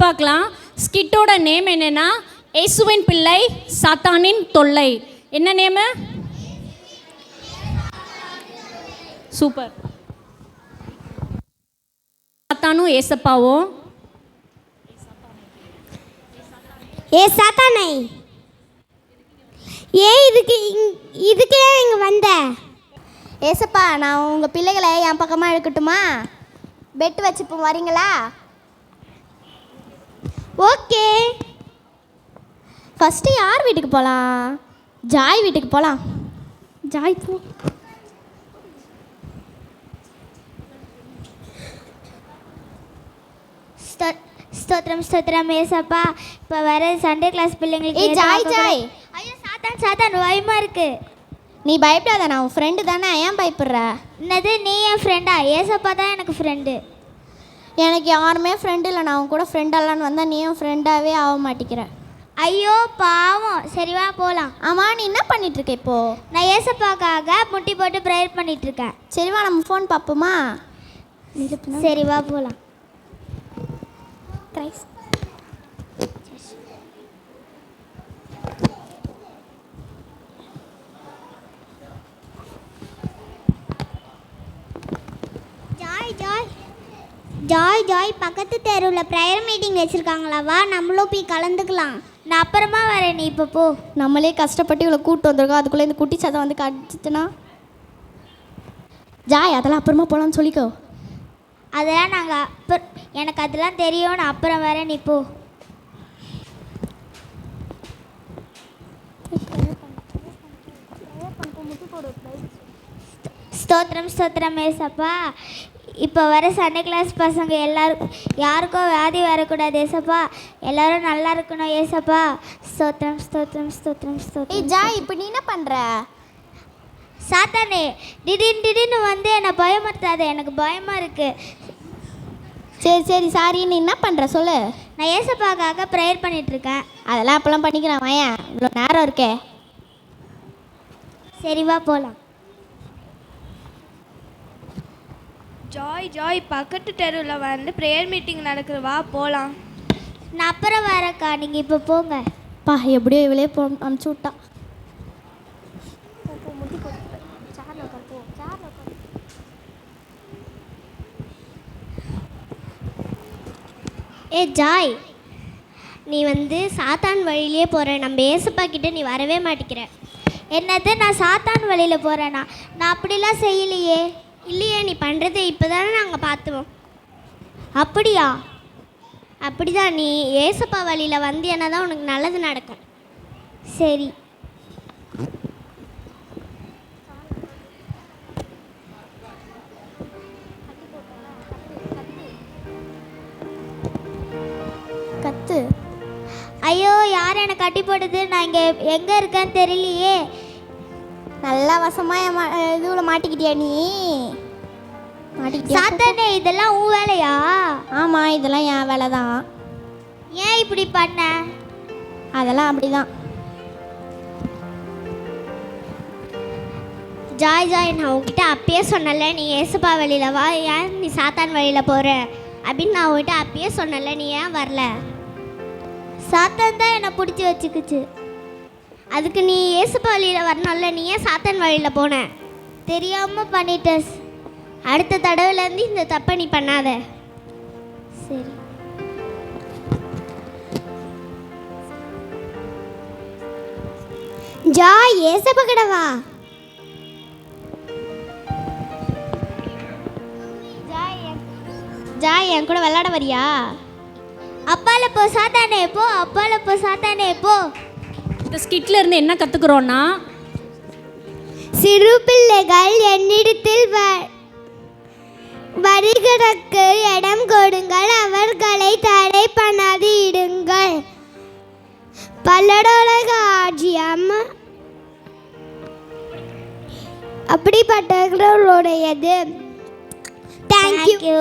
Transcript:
பார்க்கலாம். ஸ்கிட்டோட நேம் என்னென்னா இயேசுவின் பிள்ளை சாத்தானின் தொல்லை. என்ன நேமு? சூப்பர். சாத்தானும் ஏசப்பாவும். சாத்தானை ஏன் இதுக்கு ஏன் இங்கே வந்த? ஏசப்பா, நான் உங்கள் பிள்ளைகளை என் பக்கமாக இழுக்கட்டுமா? பெட் வச்சுப்போம், வரீங்களா? ஓகே. ஃபஸ்ட்டு யார் வீட்டுக்கு போகலாம்? ஜாய் வீட்டுக்கு போகலாம். ஜாய் போ. ஸ்தோத்திரம் ஸ்தோத்திரம் ஏசப்பா. இப்போ வர சண்டே கிளாஸ் பிள்ளைங்களுக்கு ஜாய் ஜாய். ஐயோ சாத்தான் சாத்தான் பயமாக இருக்கு. நீ பயப்படாத, நான் உன் ஃப்ரெண்டு தானே, ஏன் பயப்படுற? என்னது, நீ என் ஃப்ரெண்டா? ஏசப்பா தான் எனக்கு ஃப்ரெண்டு. எனக்கு யாருமே ஃப்ரெண்டு இல்லை. நான் உன் கூட ஃப்ரெண்டாலான்னு வந்தால் நீயும் ஃப்ரெண்டாகவே ஆக மாட்டேங்கிற. ஐயோ பாவம். சரிவா போகலாம். ஆமாம், நீ என்ன பண்ணிகிட்ருக்க இப்போது? நான் ஏசப்பாக்காக முட்டி போட்டு ப்ரேயர் பண்ணிகிட்ருக்கேன். சரிவா, நம்ம ஃபோன் பார்ப்போமா? சரிவா போகலாம். கிரைஸ்ட். ஜாய் ஜாய் பக்கத்து தெருவில் ப்ரேயர் மீட்டிங் வச்சுருக்காங்களா? வா நம்மளும் போய் கலந்துக்கலாம். நான் அப்புறமா வரேன், நீ இப்போ போ. நம்மளே கஷ்டப்பட்டு இவ்வளோ கூட்டு வந்திருக்கோம், அதுக்குள்ளே இந்த குட்டி சதம் வந்து கடிச்சிச்சுன்னா? ஜாய், அதெல்லாம் அப்புறமா போகலான்னு சொல்லிக்கோ. அதெல்லாம் நாங்கள் எனக்கு அதெல்லாம் தெரியும், நான் அப்புறம் வரேன், நீ போ. ஸ்தோத்திரம் ஸ்தோத்திரம் ஏசப்பா. இப்போ வர சண்டே கிளாஸ் பசங்க யாருக்கும் வியாதி வரக்கூடாது ஏசப்பா. எல்லாரும் நல்லா இருக்கணும் ஏசப்பா. ஸ்தோத்திரம் ஸ்தோத்திரம் ஸ்தோத்திரம் ஸ்தோத்திரம். ஜாய், இப்போ நீ என்ன பண்ணுற? சாத்தானே, திடீர்னு வந்து என்னை பயமுறுத்தாத, எனக்கு பயமாக இருக்குது. சரி சாரி, நீ என்ன பண்ணுற சொல்லு. நான் ஏசப்பாக்காக ப்ரேயர் பண்ணிகிட்ருக்கேன். அதெல்லாம் அப்போல்லாம் பண்ணிக்கிறேன், ஏன் இவ்வளோ நேரம் இருக்கே? சரிவா போகலாம். ஜாய் பக்கத்து தெருவில் வந்து ப்ரேயர் மீட்டிங் நடக்குது, வா போகலாம். நான் அப்புறம் வரேக்கா, நீங்கள் இப்போ போங்க. பா, எப்படியோ இவளே அனுப்பிச்சி விட்டா. ஜாய், நீ வந்து சாத்தான் வழியிலே போகிற. நம்ம ஏசப்பா கிட்ட நீ வரவே மாட்டேங்கிற. என்னது, நான் சாத்தான் வழியில் போகிறேன்னா? நான் அப்படிலாம் செய்யலையே. இல்லையே, நீ பண்ணுறது இப்போ தானே நாங்கள் பார்த்துவோம். அப்படியா? அப்படிதான், நீ ஏசப்பா வழியில் வந்து என்ன தான் உனக்கு நல்லது நடக்கும். சரி. கத்து. ஐயோ, யார் என்னை கட்டி போடுது? நான் இங்கே எங்கே இருக்கேன்னு தெரியலையே. நல்லா வசமாக இதுவில் மாட்டிக்கிட்டியா நீ? மாட்டிக்கிட்டியா? சாத்தானே, இதெல்லாம் உன் வேலையா? ஆமாம், இதெல்லாம் என் வேலை தான். ஏன் இப்படி பண்ண? அதெல்லாம் அப்படி தான். ஜாய் நான் உங்ககிட்ட அப்பயே சொன்னல, நீ ஏசப்பா வழியில் வா, ஏன் நீ சாத்தான் வழியில் போகிற அப்படின்னு நான் உங்ககிட்ட அப்பயே சொன்னல, நீ ஏன் வரல? சாத்தான் தான் என்னை பிடிச்சி வச்சுக்குச்சு. அதுக்கு நீ ஏசப்பா வழியில் வரணும்ல, நீ ஏன் சாத்தான் வழியில் போன? தெரியாமல் பண்ணிட்ட. அடுத்த தடவைலேருந்து இந்த தப்பை நீ பண்ணாத. சரி. ஜாய், ஏசப்பா கிட்ட வா. ஜாய், என் கூட விளையாட வரியா? அப்பால போ சாத்தானே போ, அப்பால போ சாத்தானே போ. இந்த ஸ்கிட்ல இருந்து என்ன கற்றுக்குறோன்னா, சிறு பிள்ளைகள் என்னிடத்தில் வருகிறதற்கு இடம் கொடுங்கள், அவர்களை தடை பண்ணாது இடுங்கள். பல்லடோலக ஆட்சியம் அப்படிப்பட்டவர்களுடையது. தேங்க்யூ.